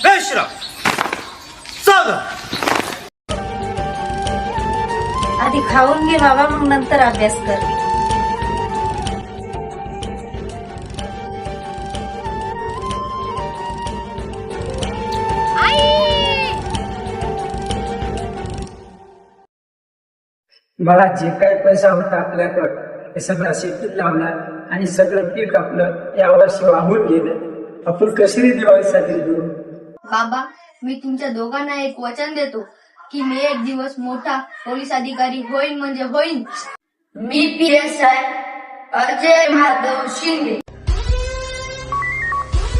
बेश्रम सावधान. आधी खाऊन घे बाबा, मग नंतर अभ्यास कर. मला जे काही पैसा होता आपल्याकडं ते सगळं शेतीत लावला आणि सगळं पीक आपलं यावर्षी वाहून गेलं. आपण कशी रे दिवाळी साजरी करू? बाबा, मी तुमच्या दोघांना एक वचन देतो की मी एक दिवस मोठा पोलीस अधिकारी होईन म्हणजे होईन. मी PSI अजय माधव शिंदे.